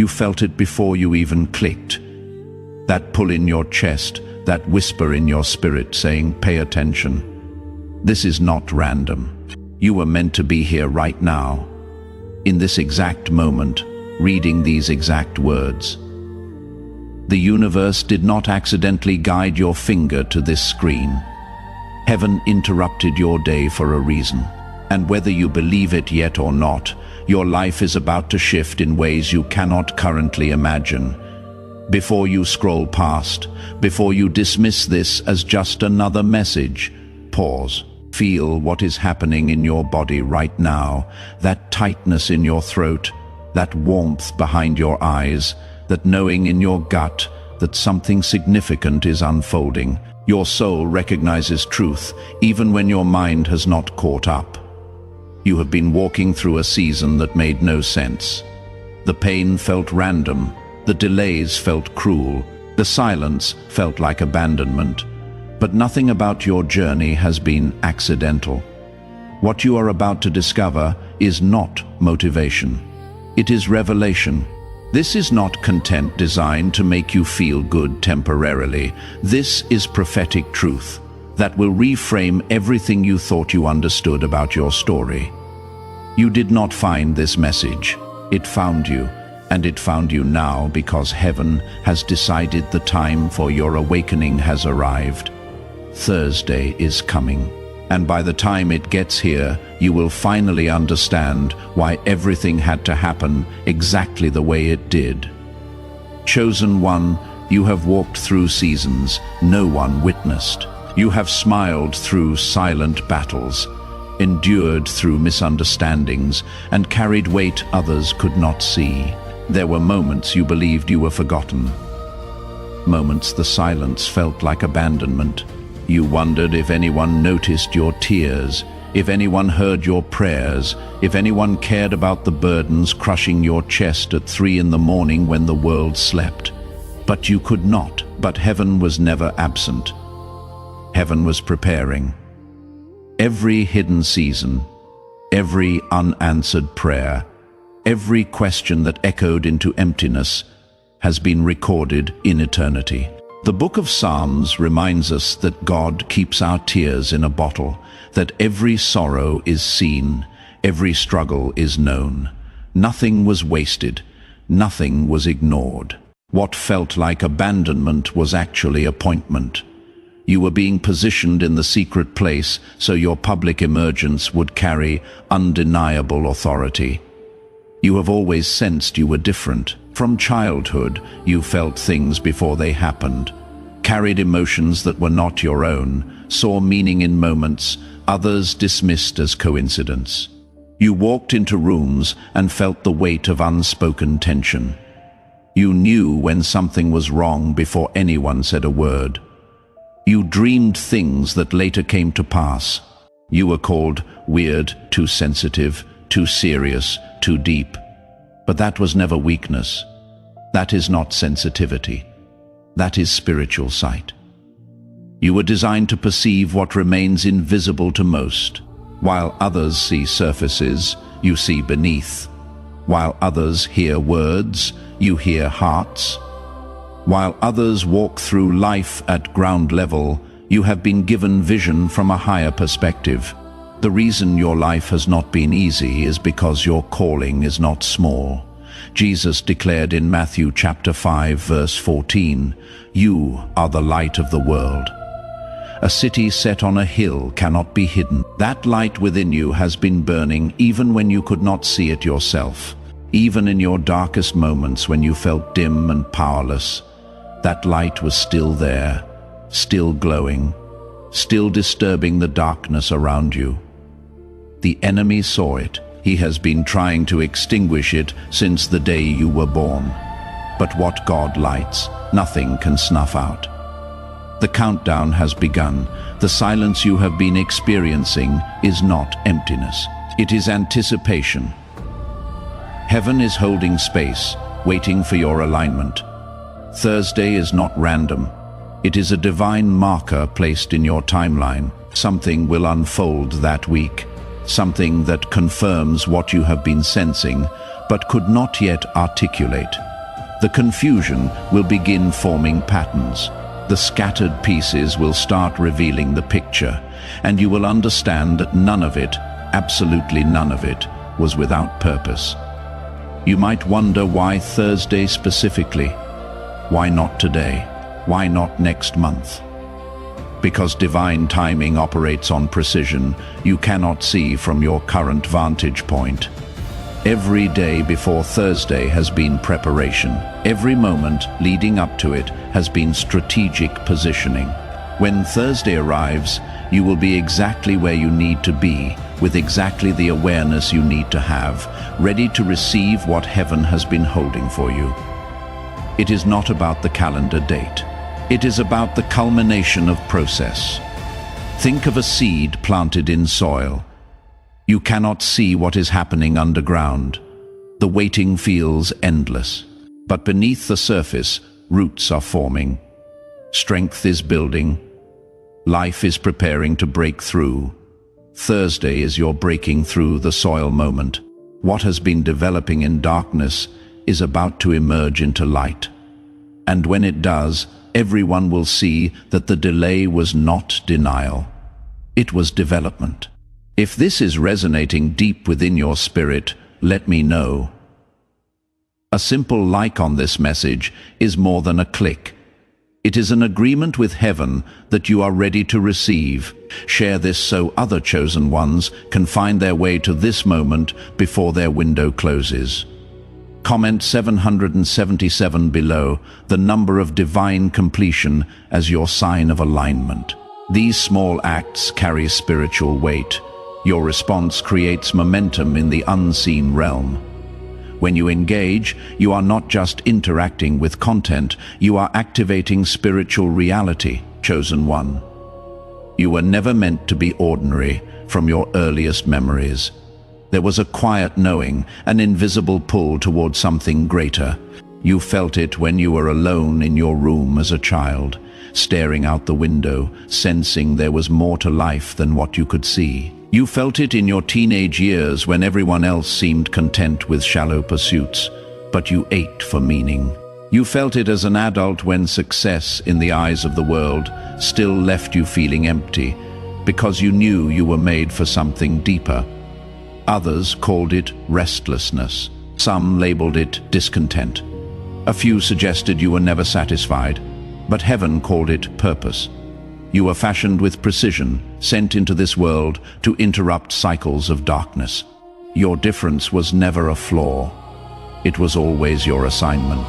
You felt it before you even clicked. That pull in your chest, that whisper in your spirit saying, "Pay attention. This is not random. You were meant to be here right now, in this exact moment, reading these exact words." The universe did not accidentally guide your finger to this screen. Heaven interrupted your day for a reason. And whether you believe it yet or not, your life is about to shift in ways you cannot currently imagine. Before you scroll past, before you dismiss this as just another message, pause. Feel what is happening in your body right now, that tightness in your throat, that warmth behind your eyes, that knowing in your gut that something significant is unfolding. Your soul recognizes truth even when your mind has not caught up. You have been walking through a season that made no sense. The pain felt random, the delays felt cruel, the silence felt like abandonment. But nothing about your journey has been accidental. What you are about to discover is not motivation. It is revelation. This is not content designed to make you feel good temporarily. This is prophetic truth that will reframe everything you thought you understood about your story. You did not find this message. It found you, and it found you now because heaven has decided the time for your awakening has arrived. Thursday is coming, and by the time it gets here, you will finally understand why everything had to happen exactly the way it did. Chosen one, you have walked through seasons no one witnessed. You have smiled through silent battles, endured through misunderstandings, and carried weight others could not see. There were moments you believed you were forgotten. Moments the silence felt like abandonment. You wondered if anyone noticed your tears, if anyone heard your prayers, if anyone cared about the burdens crushing your chest at 3 in the morning when the world slept. But you could not. But heaven was never absent. Heaven was preparing. Every hidden season, every unanswered prayer, every question that echoed into emptiness has been recorded in eternity. The Book of Psalms reminds us that God keeps our tears in a bottle, that every sorrow is seen, every struggle is known. Nothing was wasted, nothing was ignored. What felt like abandonment was actually appointment. You were being positioned in the secret place so your public emergence would carry undeniable authority. You have always sensed you were different. From childhood, you felt things before they happened, carried emotions that were not your own, saw meaning in moments others dismissed as coincidence. You walked into rooms and felt the weight of unspoken tension. You knew when something was wrong before anyone said a word. You dreamed things that later came to pass. You were called weird, too sensitive, too serious, too deep. But that was never weakness. That is not sensitivity. That is spiritual sight. You were designed to perceive what remains invisible to most. While others see surfaces, you see beneath. While others hear words, you hear hearts. While others walk through life at ground level, you have been given vision from a higher perspective. The reason your life has not been easy is because your calling is not small. Jesus declared in Matthew chapter 5, verse 14, "You are the light of the world." A city set on a hill cannot be hidden. That light within you has been burning even when you could not see it yourself. Even in your darkest moments when you felt dim and powerless, that light was still there, still glowing, still disturbing the darkness around you. The enemy saw it. He has been trying to extinguish it since the day you were born. But what God lights, nothing can snuff out. The countdown has begun. The silence you have been experiencing is not emptiness. It is anticipation. Heaven is holding space, waiting for your alignment. Thursday is not random. It is a divine marker placed in your timeline. Something will unfold that week. Something that confirms what you have been sensing, but could not yet articulate. The confusion will begin forming patterns. The scattered pieces will start revealing the picture, and you will understand that none of it, absolutely none of it, was without purpose. You might wonder why Thursday specifically? Why not today? Why not next month? Because divine timing operates on precision you cannot see from your current vantage point. Every day before Thursday has been preparation. Every moment leading up to it has been strategic positioning. When Thursday arrives, you will be exactly where you need to be, with exactly the awareness you need to have, ready to receive what heaven has been holding for you. It is not about the calendar date. It is about the culmination of process. Think of a seed planted in soil. You cannot see what is happening underground. The waiting feels endless. But beneath the surface, roots are forming. Strength is building. Life is preparing to break through. Thursday is your breaking through the soil moment. What has been developing in darkness is about to emerge into light. And when it does, everyone will see that the delay was not denial. It was development. If this is resonating deep within your spirit, let me know. A simple like on this message is more than a click. It is an agreement with heaven that you are ready to receive. Share this so other chosen ones can find their way to this moment before their window closes. Comment 777 below, the number of divine completion, as your sign of alignment. These small acts carry spiritual weight. Your response creates momentum in the unseen realm. When you engage, you are not just interacting with content, you are activating spiritual reality, chosen one. You were never meant to be ordinary from your earliest memories. There was a quiet knowing, an invisible pull toward something greater. You felt it when you were alone in your room as a child, staring out the window, sensing there was more to life than what you could see. You felt it in your teenage years when everyone else seemed content with shallow pursuits, but you ached for meaning. You felt it as an adult when success, in the eyes of the world, still left you feeling empty, because you knew you were made for something deeper. Others called it restlessness. Some labeled it discontent. A few suggested you were never satisfied, but heaven called it purpose. You were fashioned with precision, sent into this world to interrupt cycles of darkness. Your difference was never a flaw. It was always your assignment.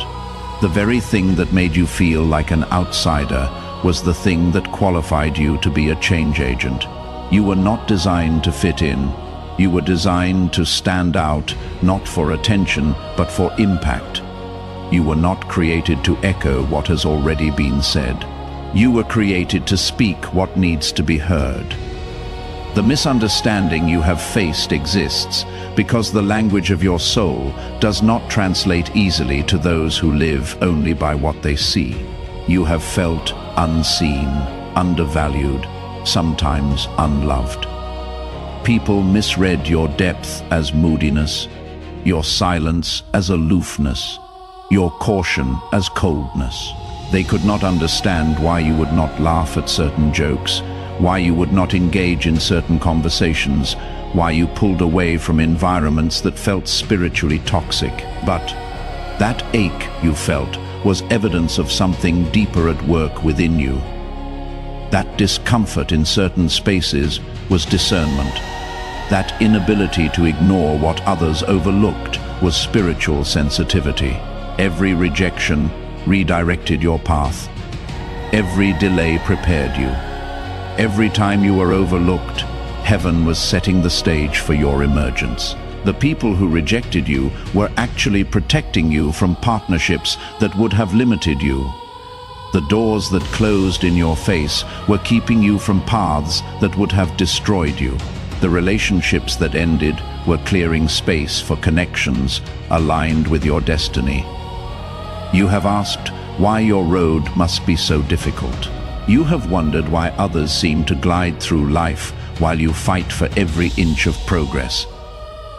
The very thing that made you feel like an outsider was the thing that qualified you to be a change agent. You were not designed to fit in. You were designed to stand out, not for attention, but for impact. You were not created to echo what has already been said. You were created to speak what needs to be heard. The misunderstanding you have faced exists because the language of your soul does not translate easily to those who live only by what they see. You have felt unseen, undervalued, sometimes unloved. People misread your depth as moodiness, your silence as aloofness, your caution as coldness. They could not understand why you would not laugh at certain jokes, why you would not engage in certain conversations, why you pulled away from environments that felt spiritually toxic. But that ache you felt was evidence of something deeper at work within you. That discomfort in certain spaces was discernment. That inability to ignore what others overlooked was spiritual sensitivity. Every rejection redirected your path. Every delay prepared you. Every time you were overlooked, heaven was setting the stage for your emergence. The people who rejected you were actually protecting you from partnerships that would have limited you. The doors that closed in your face were keeping you from paths that would have destroyed you. The relationships that ended were clearing space for connections aligned with your destiny. You have asked why your road must be so difficult. You have wondered why others seem to glide through life while you fight for every inch of progress.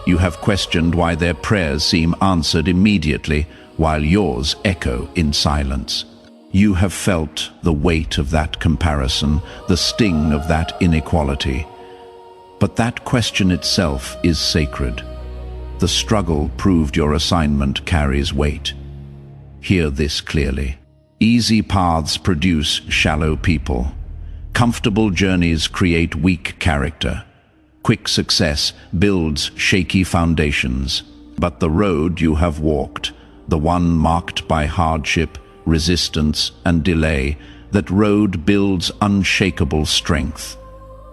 You have questioned why their prayers seem answered immediately while yours echo in silence. You have felt the weight of that comparison, the sting of that inequality. But that question itself is sacred. The struggle proved your assignment carries weight. Hear this clearly. Easy paths produce shallow people. Comfortable journeys create weak character. Quick success builds shaky foundations. But the road you have walked, the one marked by hardship, resistance, and delay, that road builds unshakable strength.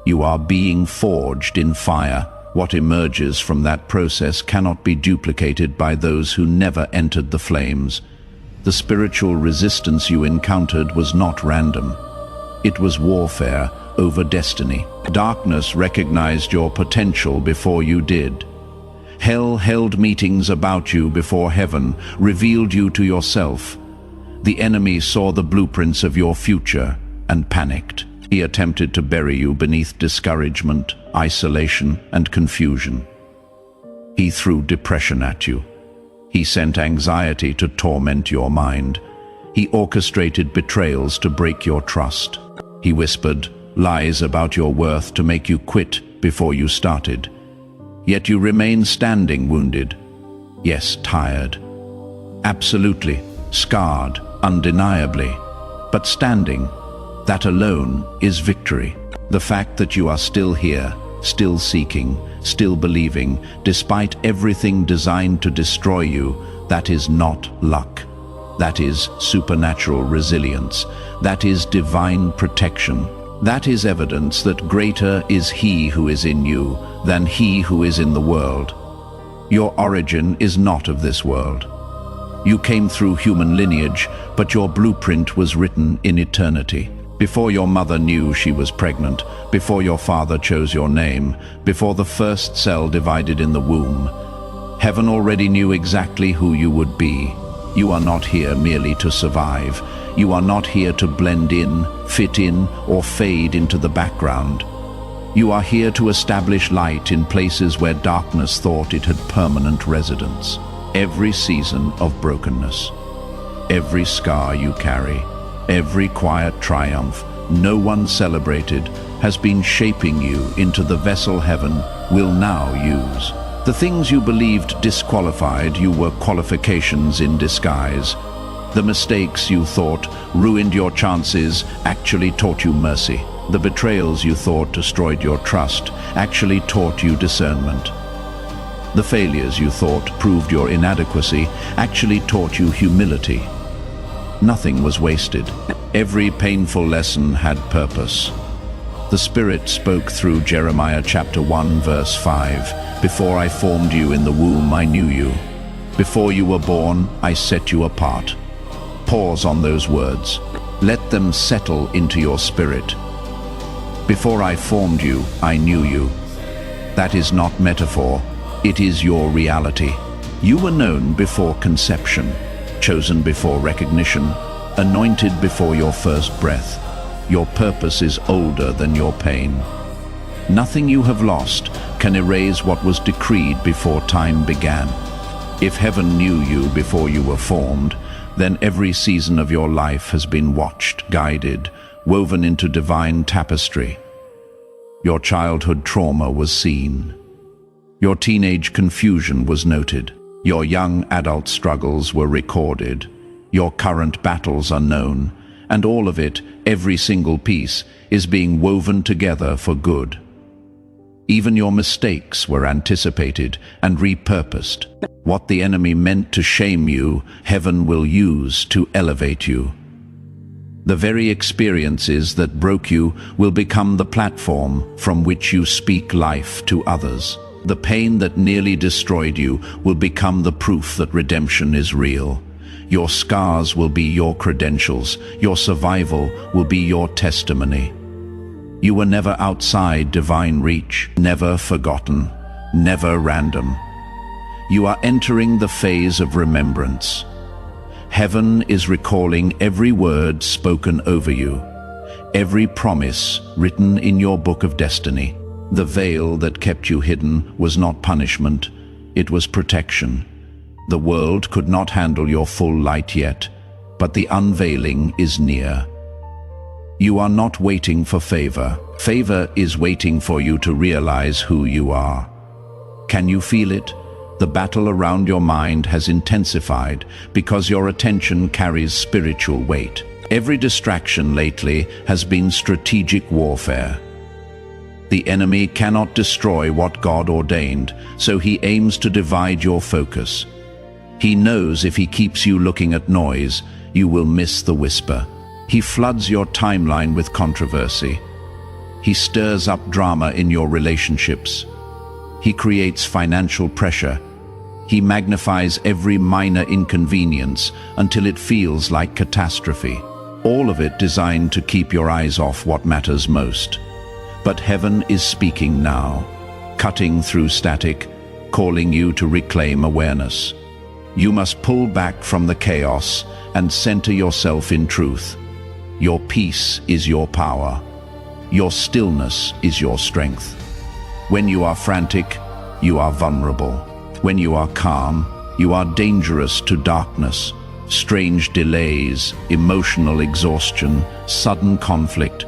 You are being forged in fire. What emerges from that process cannot be duplicated by those who never entered the flames. The spiritual resistance you encountered was not random. It was warfare over destiny. Darkness recognized your potential before you did. Hell held meetings about you before heaven revealed you to yourself. The enemy saw the blueprints of your future and panicked. He attempted to bury you beneath discouragement, isolation, and confusion. He threw depression at you. He sent anxiety to torment your mind. He orchestrated betrayals to break your trust. He whispered lies about your worth to make you quit before you started. Yet you remain standing, wounded. Yes, tired. Absolutely, scarred, undeniably. But standing, that alone is victory. The fact that you are still here, still seeking, still believing, despite everything designed to destroy you, that is not luck. That is supernatural resilience. That is divine protection. That is evidence that greater is He who is in you than he who is in the world. Your origin is not of this world. You came through human lineage, but your blueprint was written in eternity. Before your mother knew she was pregnant, before your father chose your name, before the first cell divided in the womb, heaven already knew exactly who you would be. You are not here merely to survive. You are not here to blend in, fit in, or fade into the background. You are here to establish light in places where darkness thought it had permanent residence. Every season of brokenness, every scar you carry, every quiet triumph no one celebrated has been shaping you into the vessel heaven will now use. The things you believed disqualified you were qualifications in disguise. The mistakes you thought ruined your chances actually taught you mercy. The betrayals you thought destroyed your trust actually taught you discernment. The failures you thought proved your inadequacy actually taught you humility. Nothing was wasted. Every painful lesson had purpose. The Spirit spoke through Jeremiah chapter 1 verse 5. Before I formed you in the womb, I knew you. Before you were born, I set you apart. Pause on those words. Let them settle into your spirit. Before I formed you, I knew you. That is not metaphor. It is your reality. You were known before conception, chosen before recognition, anointed before your first breath. Your purpose is older than your pain. Nothing you have lost can erase what was decreed before time began. If heaven knew you before you were formed, then every season of your life has been watched, guided, woven into divine tapestry. Your childhood trauma was seen. Your teenage confusion was noted. Your young adult struggles were recorded. Your current battles are known. And all of it, every single piece, is being woven together for good. Even your mistakes were anticipated and repurposed. What the enemy meant to shame you, heaven will use to elevate you. The very experiences that broke you will become the platform from which you speak life to others. The pain that nearly destroyed you will become the proof that redemption is real. Your scars will be your credentials. Your survival will be your testimony. You were never outside divine reach, never forgotten, never random. You are entering the phase of remembrance. Heaven is recalling every word spoken over you, every promise written in your book of destiny. The veil that kept you hidden was not punishment, it was protection. The world could not handle your full light yet, but the unveiling is near. You are not waiting for favor. Favor is waiting for you to realize who you are. Can you feel it? The battle around your mind has intensified because your attention carries spiritual weight. Every distraction lately has been strategic warfare. The enemy cannot destroy what God ordained, so he aims to divide your focus. He knows if he keeps you looking at noise, you will miss the whisper. He floods your timeline with controversy. He stirs up drama in your relationships. He creates financial pressure. He magnifies every minor inconvenience until it feels like catastrophe. All of it designed to keep your eyes off what matters most. But heaven is speaking now, cutting through static, calling you to reclaim awareness. You must pull back from the chaos and center yourself in truth. Your peace is your power. Your stillness is your strength. When you are frantic, you are vulnerable. When you are calm, you are dangerous to darkness. Strange delays, emotional exhaustion, sudden conflict,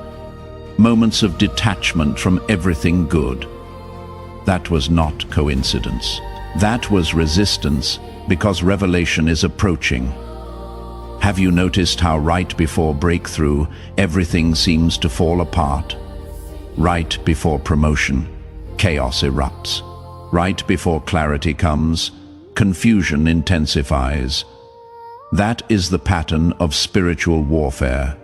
moments of detachment from everything good. That was not coincidence. That was resistance, because revelation is approaching. Have you noticed how right before breakthrough, everything seems to fall apart? Right before promotion, chaos erupts. Right before clarity comes, confusion intensifies. That is the pattern of spiritual warfare.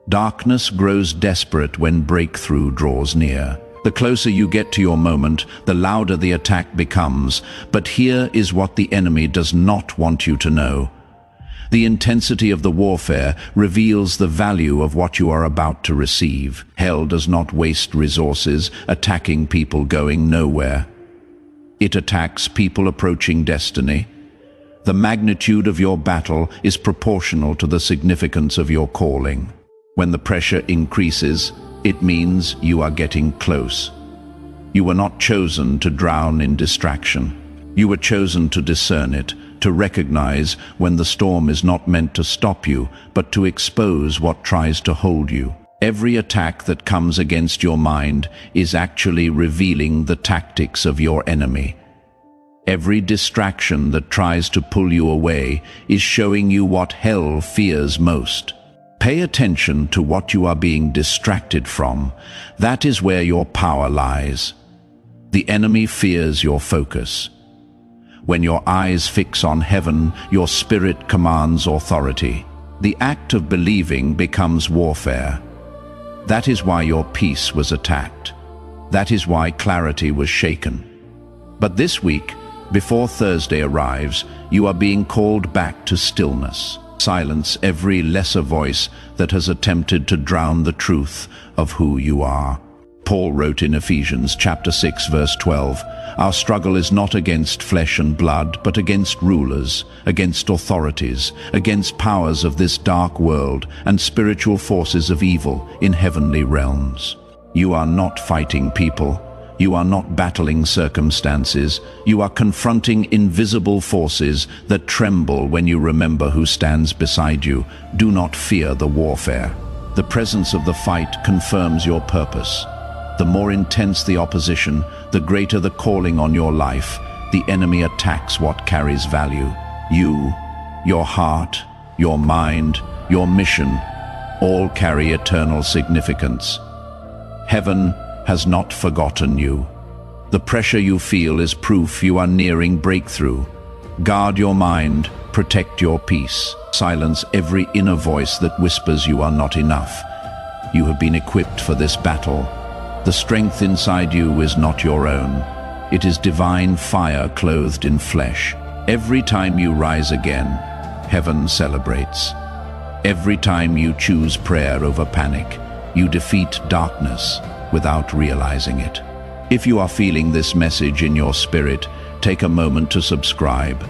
Darkness grows desperate when breakthrough draws near. The closer you get to your moment, the louder the attack becomes. But here is what the enemy does not want you to know. The intensity of the warfare reveals the value of what you are about to receive. Hell does not waste resources attacking people going nowhere. It attacks people approaching destiny. The magnitude of your battle is proportional to the significance of your calling. When the pressure increases, it means you are getting close. You were not chosen to drown in distraction. You were chosen to discern it, to recognize when the storm is not meant to stop you, but to expose what tries to hold you. Every attack that comes against your mind is actually revealing the tactics of your enemy. Every distraction that tries to pull you away is showing you what hell fears most. Pay attention to what you are being distracted from. That is where your power lies. The enemy fears your focus. When your eyes fix on heaven, your spirit commands authority. The act of believing becomes warfare. That is why your peace was attacked. That is why clarity was shaken. But this week, before Thursday arrives, you are being called back to stillness. Silence every lesser voice that has attempted to drown the truth of who you are. Paul wrote in Ephesians chapter 6 verse 12, "Our struggle is not against flesh and blood, but against rulers, against authorities, against powers of this dark world, and spiritual forces of evil in heavenly realms." You are not fighting people. You are not battling circumstances. You are confronting invisible forces that tremble when you remember who stands beside you. Do not fear the warfare. The presence of the fight confirms your purpose. The more intense the opposition, the greater the calling on your life. The enemy attacks what carries value. You, your heart, your mind, your mission, all carry eternal significance. Heaven has not forgotten you. The pressure you feel is proof you are nearing breakthrough. Guard your mind, protect your peace. Silence every inner voice that whispers you are not enough. You have been equipped for this battle. The strength inside you is not your own. It is divine fire clothed in flesh. Every time you rise again, heaven celebrates. Every time you choose prayer over panic, you defeat darkness without realizing it. If you are feeling this message in your spirit, take a moment to subscribe.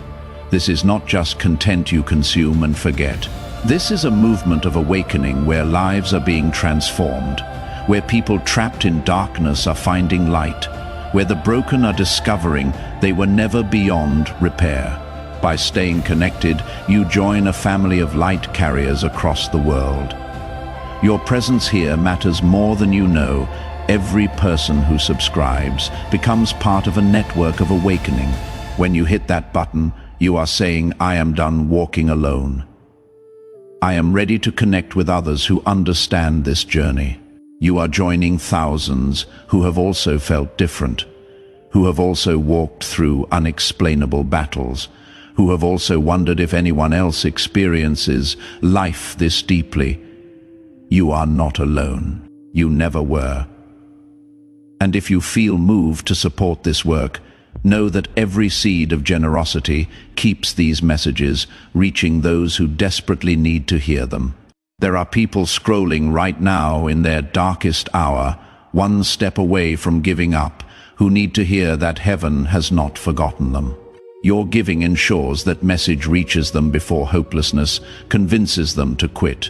This is not just content you consume and forget. This is a movement of awakening where lives are being transformed, where people trapped in darkness are finding light, where the broken are discovering they were never beyond repair. By staying connected, you join a family of light carriers across the world. Your presence here matters more than you know. Every person who subscribes becomes part of a network of awakening. When you hit that button, you are saying, "I am done walking alone. I am ready to connect with others who understand this journey." You are joining thousands who have also felt different, who have also walked through unexplainable battles, who have also wondered if anyone else experiences life this deeply. You are not alone. You never were. And if you feel moved to support this work, know that every seed of generosity keeps these messages reaching those who desperately need to hear them. There are people scrolling right now in their darkest hour, one step away from giving up, who need to hear that heaven has not forgotten them. Your giving ensures that message reaches them before hopelessness convinces them to quit.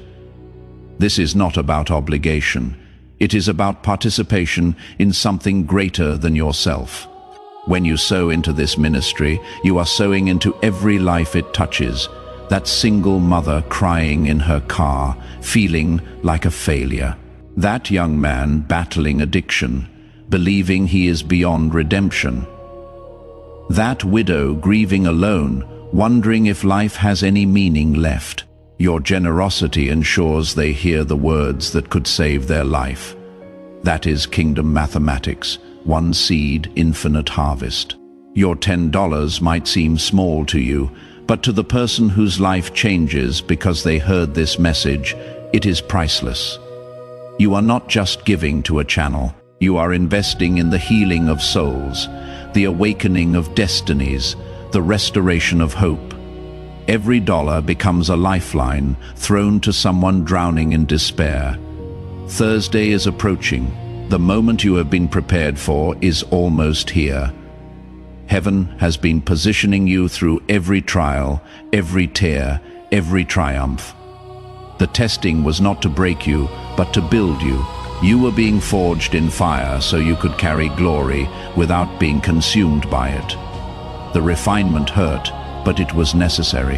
This is not about obligation. It is about participation in something greater than yourself. When you sow into this ministry, you are sowing into every life it touches. That single mother crying in her car, feeling like a failure. That young man battling addiction, believing he is beyond redemption. That widow grieving alone, wondering if life has any meaning left. Your generosity ensures they hear the words that could save their life. That is kingdom mathematics. One seed, infinite harvest. Your $10 might seem small to you, but to the person whose life changes because they heard this message, it is priceless. You are not just giving to a channel. You are investing in the healing of souls, the awakening of destinies, the restoration of hope. Every dollar becomes a lifeline thrown to someone drowning in despair. Thursday is approaching. The moment you have been prepared for is almost here. Heaven has been positioning you through every trial, every tear, every triumph. The testing was not to break you, but to build you. You were being forged in fire so you could carry glory without being consumed by it. The refinement hurt, but it was necessary.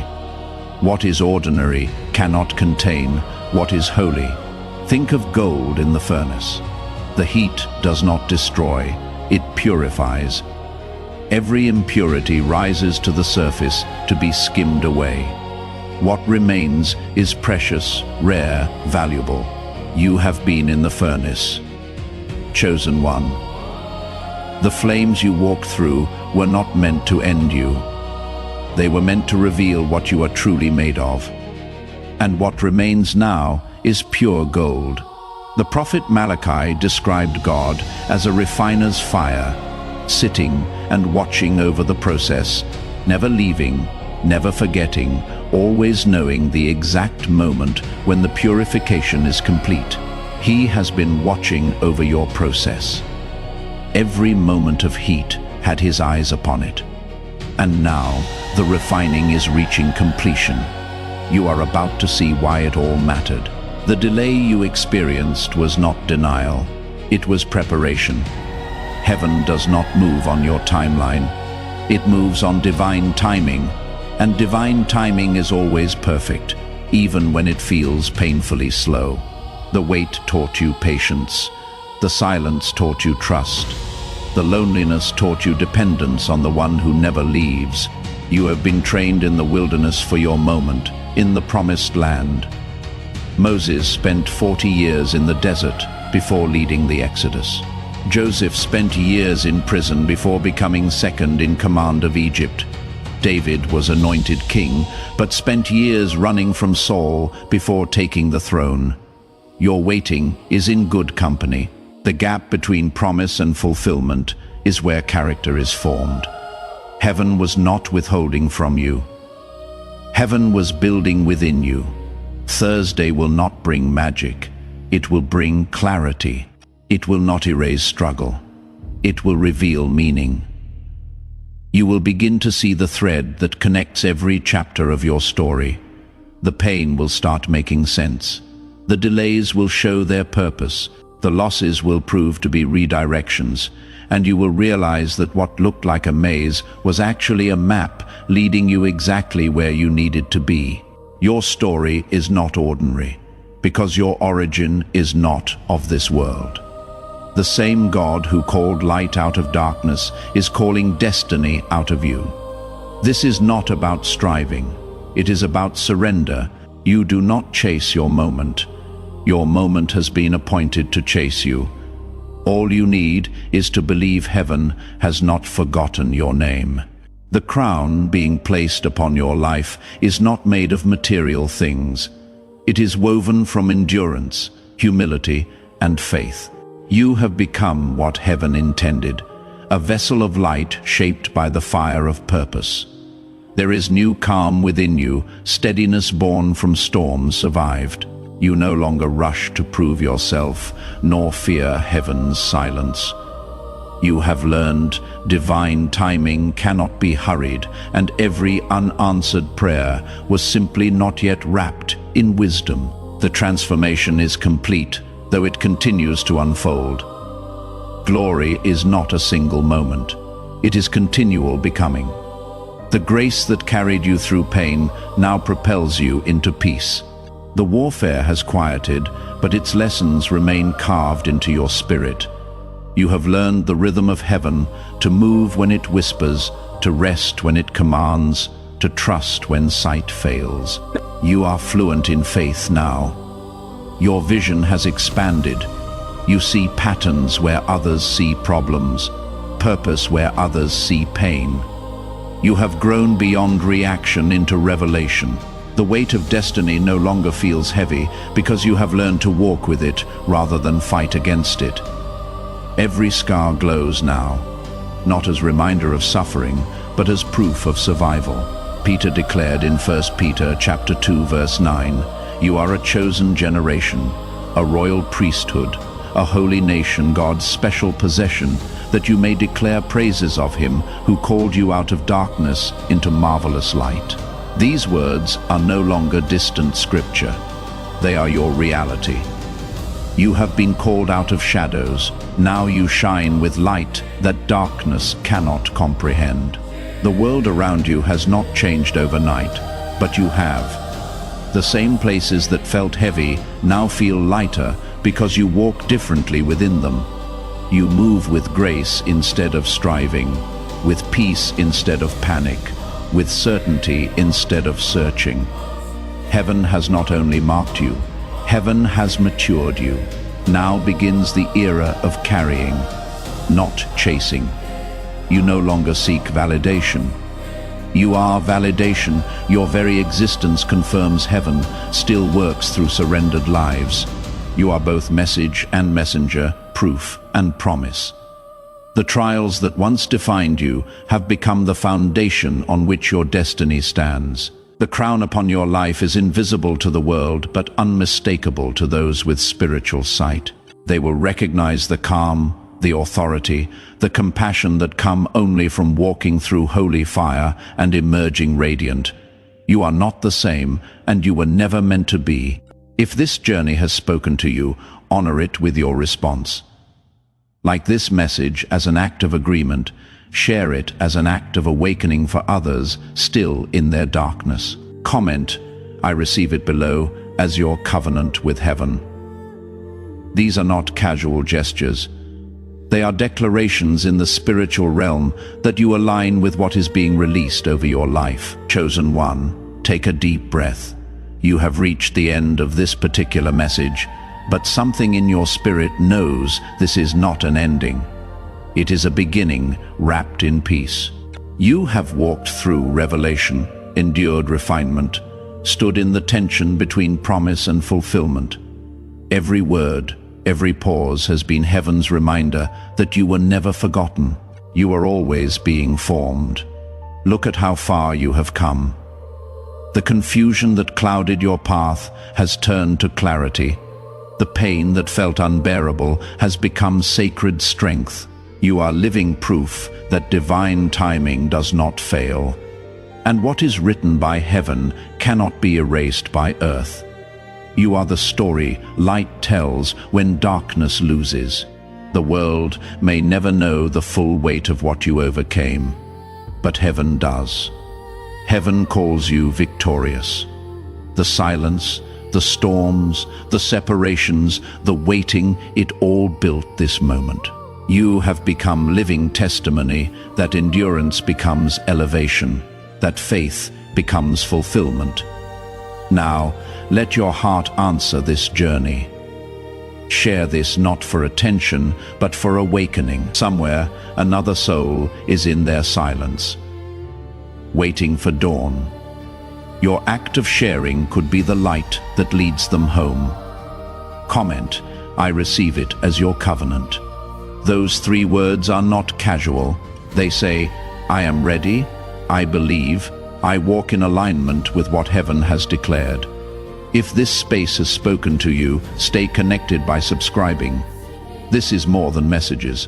What is ordinary cannot contain what is holy. Think of gold in the furnace. The heat does not destroy, it purifies. Every impurity rises to the surface to be skimmed away. What remains is precious, rare, valuable. You have been in the furnace. Chosen one. The flames you walked through were not meant to end you. They were meant to reveal what you are truly made of. And what remains now is pure gold. The prophet Malachi described God as a refiner's fire, sitting and watching over the process, never leaving, never forgetting, always knowing the exact moment when the purification is complete. He has been watching over your process. Every moment of heat had his eyes upon it. And now the refining is reaching completion. You are about to see why it all mattered. The delay you experienced was not denial. It was preparation. Heaven does not move on your timeline. It moves on divine timing. And divine timing is always perfect, even when it feels painfully slow. The wait taught you patience. The silence taught you trust. The loneliness taught you dependence on the one who never leaves. You have been trained in the wilderness for your moment, in the promised land. Moses spent 40 years in the desert before leading the Exodus. Joseph spent years in prison before becoming second in command of Egypt. David was anointed king, but spent years running from Saul before taking the throne. Your waiting is in good company. The gap between promise and fulfillment is where character is formed. Heaven was not withholding from you. Heaven was building within you. Thursday will not bring magic. It will bring clarity. It will not erase struggle. It will reveal meaning. You will begin to see the thread that connects every chapter of your story. The pain will start making sense. The delays will show their purpose. The losses will prove to be redirections, and you will realize that what looked like a maze was actually a map leading you exactly where you needed to be. Your story is not ordinary, because your origin is not of this world. The same God who called light out of darkness is calling destiny out of you. This is not about striving. It is about surrender. You do not chase your moment. Your moment has been appointed to chase you. All you need is to believe heaven has not forgotten your name. The crown being placed upon your life is not made of material things. It is woven from endurance, humility, and faith. You have become what heaven intended, a vessel of light shaped by the fire of purpose. There is new calm within you, steadiness born from storms survived. You no longer rush to prove yourself, nor fear heaven's silence. You have learned divine timing cannot be hurried, and every unanswered prayer was simply not yet wrapped in wisdom. The transformation is complete, though it continues to unfold. Glory is not a single moment. It is continual becoming. The grace that carried you through pain now propels you into peace. The warfare has quieted, but its lessons remain carved into your spirit. You have learned the rhythm of heaven, to move when it whispers, to rest when it commands, to trust when sight fails. You are fluent in faith now. Your vision has expanded. You see patterns where others see problems, purpose where others see pain. You have grown beyond reaction into revelation. The weight of destiny no longer feels heavy because you have learned to walk with it rather than fight against it. Every scar glows now, not as reminder of suffering, but as proof of survival. Peter declared in 1 Peter chapter 2 verse 9, "You are a chosen generation, a royal priesthood, a holy nation, God's special possession, that you may declare praises of him who called you out of darkness into marvelous light." These words are no longer distant scripture. They are your reality. You have been called out of shadows. Now you shine with light that darkness cannot comprehend. The world around you has not changed overnight, but you have. The same places that felt heavy now feel lighter because you walk differently within them. You move with grace instead of striving, with peace instead of panic, with certainty instead of searching. Heaven has not only marked you, heaven has matured you. Now begins the era of carrying, not chasing. You no longer seek validation. You are validation. Your very existence confirms heaven still works through surrendered lives. You are both message and messenger, proof and promise. The trials that once defined you have become the foundation on which your destiny stands. The crown upon your life is invisible to the world, but unmistakable to those with spiritual sight. They will recognize the calm, the authority, the compassion that come only from walking through holy fire and emerging radiant. You are not the same, and you were never meant to be. If this journey has spoken to you, honor it with your response. Like this message as an act of agreement, share it as an act of awakening for others still in their darkness. Comment, "I receive it below," as your covenant with heaven. These are not casual gestures. They are declarations in the spiritual realm that you align with what is being released over your life. Chosen one, take a deep breath. You have reached the end of this particular message, but something in your spirit knows this is not an ending. It is a beginning wrapped in peace. You have walked through revelation, endured refinement, stood in the tension between promise and fulfillment. Every word, every pause has been heaven's reminder that you were never forgotten. You are always being formed. Look at how far you have come. The confusion that clouded your path has turned to clarity. The pain that felt unbearable has become sacred strength. You are living proof that divine timing does not fail. And what is written by heaven cannot be erased by earth. You are the story light tells when darkness loses. The world may never know the full weight of what you overcame, but heaven does. Heaven calls you victorious. The silence, the storms, the separations, the waiting, it all built this moment. You have become living testimony that endurance becomes elevation, that faith becomes fulfillment. Now, let your heart answer this journey. Share this not for attention, but for awakening. Somewhere, another soul is in their silence, waiting for dawn. Your act of sharing could be the light that leads them home. Comment, I receive it as your covenant. Those 3 words are not casual. They say, I am ready, I believe, I walk in alignment with what heaven has declared. If this space has spoken to you, stay connected by subscribing. This is more than messages.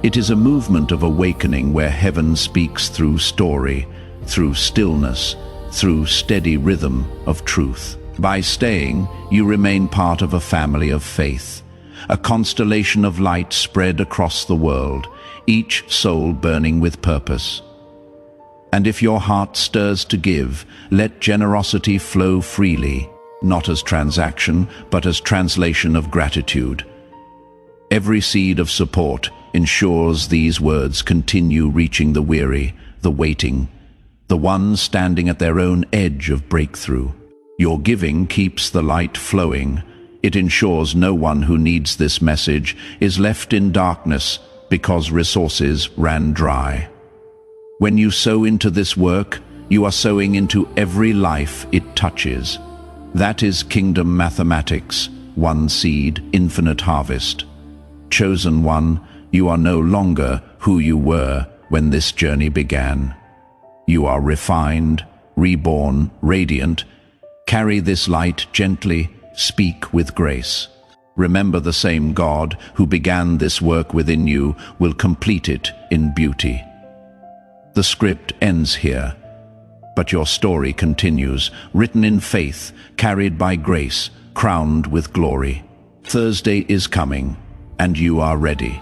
It is a movement of awakening where heaven speaks through story, through stillness, through steady rhythm of truth. By staying, you remain part of a family of faith, a constellation of light spread across the world, each soul burning with purpose. And if your heart stirs to give, let generosity flow freely, not as transaction, but as translation of gratitude. Every seed of support ensures these words continue reaching the weary, the waiting, the ones standing at their own edge of breakthrough. Your giving keeps the light flowing. It ensures no one who needs this message is left in darkness because resources ran dry. When you sow into this work, you are sowing into every life it touches. That is kingdom mathematics, 1 seed, infinite harvest. Chosen one, you are no longer who you were when this journey began. You are refined, reborn, radiant. Carry this light gently, speak with grace. Remember, the same God who began this work within you will complete it in beauty. The script ends here, but your story continues, written in faith, carried by grace, crowned with glory. Thursday is coming, and you are ready.